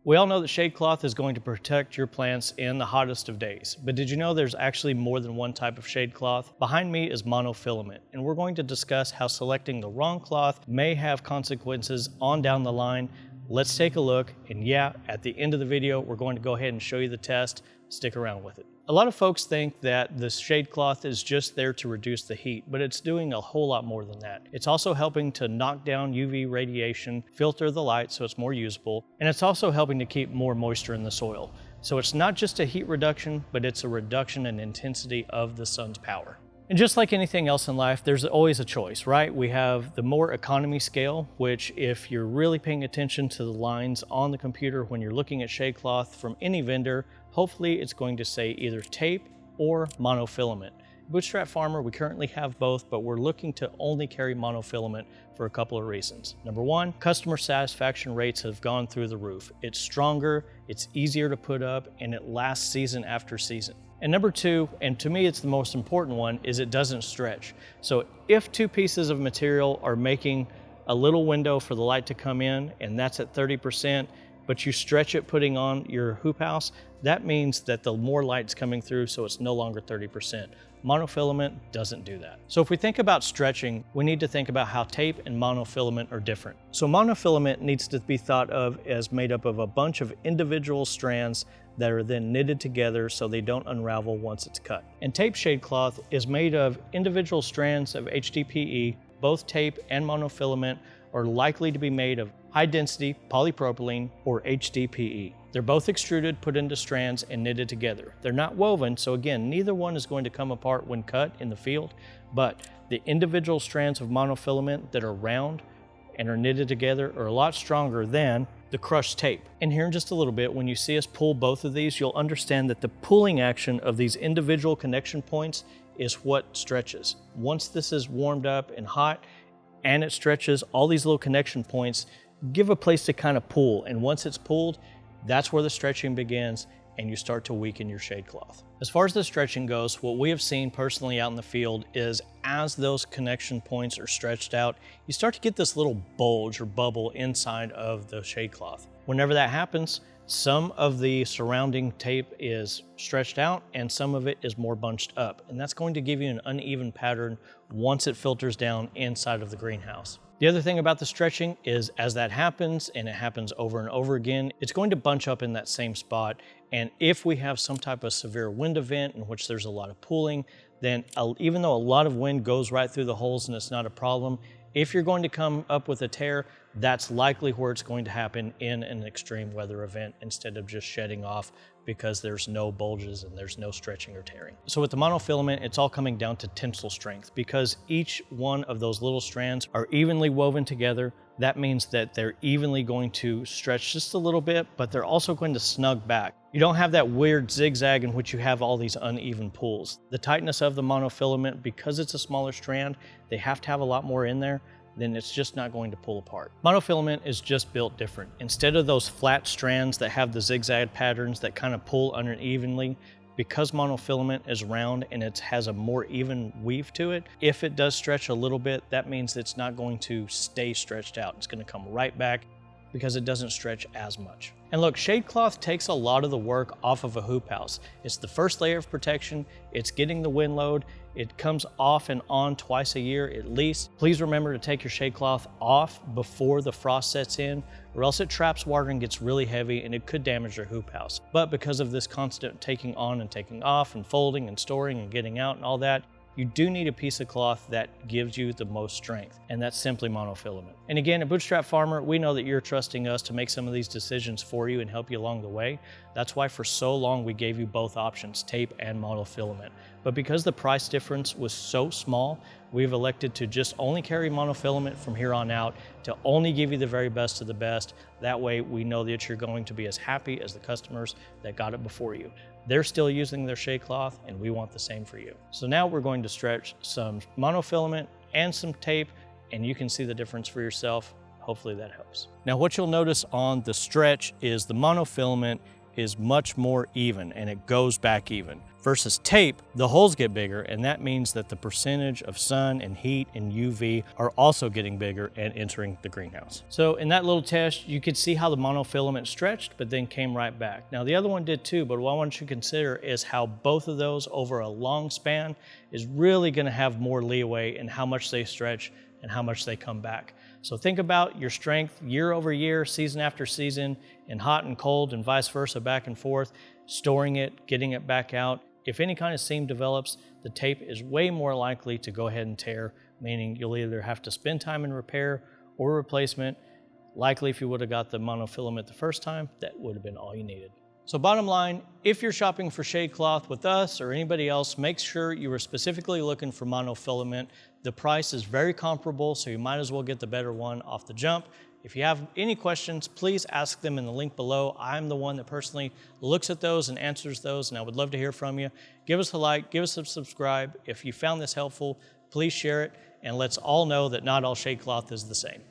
We all know that shade cloth is going to protect your plants in the hottest of days, but did you know there's actually more than one type of shade cloth? Behind me is monofilament, and we're going to discuss how selecting the wrong cloth may have consequences on down the line. Let's take a look, and yeah, at the end of the video, we're going to go ahead and show you the test. Stick around with it. A lot of folks think that the shade cloth is just there to reduce the heat, but it's doing a whole lot more than that. It's also helping to knock down UV radiation, filter the light so it's more usable, and it's also helping to keep more moisture in the soil. So it's not just a heat reduction, but it's a reduction in intensity of the sun's power. And just like anything else in life, there's always a choice, right? We have the more economy scale, which if you're really paying attention to the lines on the computer when you're looking at shade cloth from any vendor, hopefully it's going to say either tape or monofilament. Bootstrap Farmer, we currently have both, but we're looking to only carry monofilament for a couple of reasons. Number one, customer satisfaction rates have gone through the roof. It's stronger, it's easier to put up, and it lasts season after season. And number two, and to me it's the most important one, is it doesn't stretch. So if two pieces of material are making a little window for the light to come in, and that's at 30%, but you stretch it putting on your hoop house, that means that the more light's coming through, so it's no longer 30%. Monofilament doesn't do that. So if we think about stretching, we need to think about how tape and monofilament are different. So monofilament needs to be thought of as made up of a bunch of individual strands that are then knitted together so they don't unravel once it's cut. And tape shade cloth is made of individual strands of HDPE. Both tape and monofilament are likely to be made of high-density polypropylene, or HDPE. They're both extruded, put into strands, and knitted together. They're not woven, so again, neither one is going to come apart when cut in the field, but the individual strands of monofilament that are round and are knitted together are a lot stronger than the crushed tape. And here in just a little bit, when you see us pull both of these, you'll understand that the pulling action of these individual connection points is what stretches. Once this is warmed up and hot, and it stretches, all these little connection points give a place to kind of pull. And once it's pulled, that's where the stretching begins and you start to weaken your shade cloth. As far as the stretching goes, what we have seen personally out in the field is as those connection points are stretched out, you start to get this little bulge or bubble inside of the shade cloth. Whenever that happens, some of the surrounding tape is stretched out and some of it is more bunched up. And that's going to give you an uneven pattern once it filters down inside of the greenhouse. The other thing about the stretching is as that happens, and it happens over and over again, it's going to bunch up in that same spot. And if we have some type of severe wind event in which there's a lot of pooling, then even though a lot of wind goes right through the holes and it's not a problem, if you're going to come up with a tear, that's likely where it's going to happen in an extreme weather event instead of just shedding off because there's no bulges and there's no stretching or tearing. So with the monofilament, it's all coming down to tensile strength because each one of those little strands are evenly woven together. That means that they're evenly going to stretch just a little bit, but they're also going to snug back. You don't have that weird zigzag in which you have all these uneven pulls. The tightness of the monofilament, because it's a smaller strand, they have to have a lot more in there, then it's just not going to pull apart. Monofilament is just built different. Instead of those flat strands that have the zigzag patterns that kind of pull unevenly, because monofilament is round and it has a more even weave to it, if it does stretch a little bit, that means it's not going to stay stretched out. It's going to come right back because it doesn't stretch as much. And look, shade cloth takes a lot of the work off of a hoop house. It's the first layer of protection, it's getting the wind load, it comes off and on twice a year at least. Please remember to take your shade cloth off before the frost sets in, or else it traps water and gets really heavy and it could damage your hoop house. But because of this constant taking on and taking off and folding and storing and getting out and all that, you do need a piece of cloth that gives you the most strength, and that's simply monofilament. And again, at Bootstrap Farmer, we know that you're trusting us to make some of these decisions for you and help you along the way. That's why for so long we gave you both options, tape and monofilament. But because the price difference was so small, we've elected to just only carry monofilament from here on out, to only give you the very best of the best. That way we know that you're going to be as happy as the customers that got it before you. They're still using their shade cloth and we want the same for you. So now we're going to stretch some monofilament and some tape and you can see the difference for yourself. Hopefully that helps. Now what you'll notice on the stretch is the monofilament is much more even and it goes back even. Versus tape, the holes get bigger, and that means that the percentage of sun and heat and UV are also getting bigger and entering the greenhouse. So in that little test, you could see how the monofilament stretched, but then came right back. Now the other one did too, but what I want you to consider is how both of those over a long span is really gonna have more leeway in how much they stretch and how much they come back. So think about your strength year over year, season after season, in hot and cold and vice versa, back and forth, storing it, getting it back out. If any kind of seam develops, the tape is way more likely to go ahead and tear, meaning you'll either have to spend time in repair or replacement. Likely if you would have got the monofilament the first time, that would have been all you needed. So bottom line, if you're shopping for shade cloth with us or anybody else, make sure you are specifically looking for monofilament. The price is very comparable, so you might as well get the better one off the jump. If you have any questions, please ask them in the link below. I'm the one that personally looks at those and answers those, and I would love to hear from you. Give us a like, give us a subscribe. If you found this helpful, please share it, and let's all know that not all shade cloth is the same.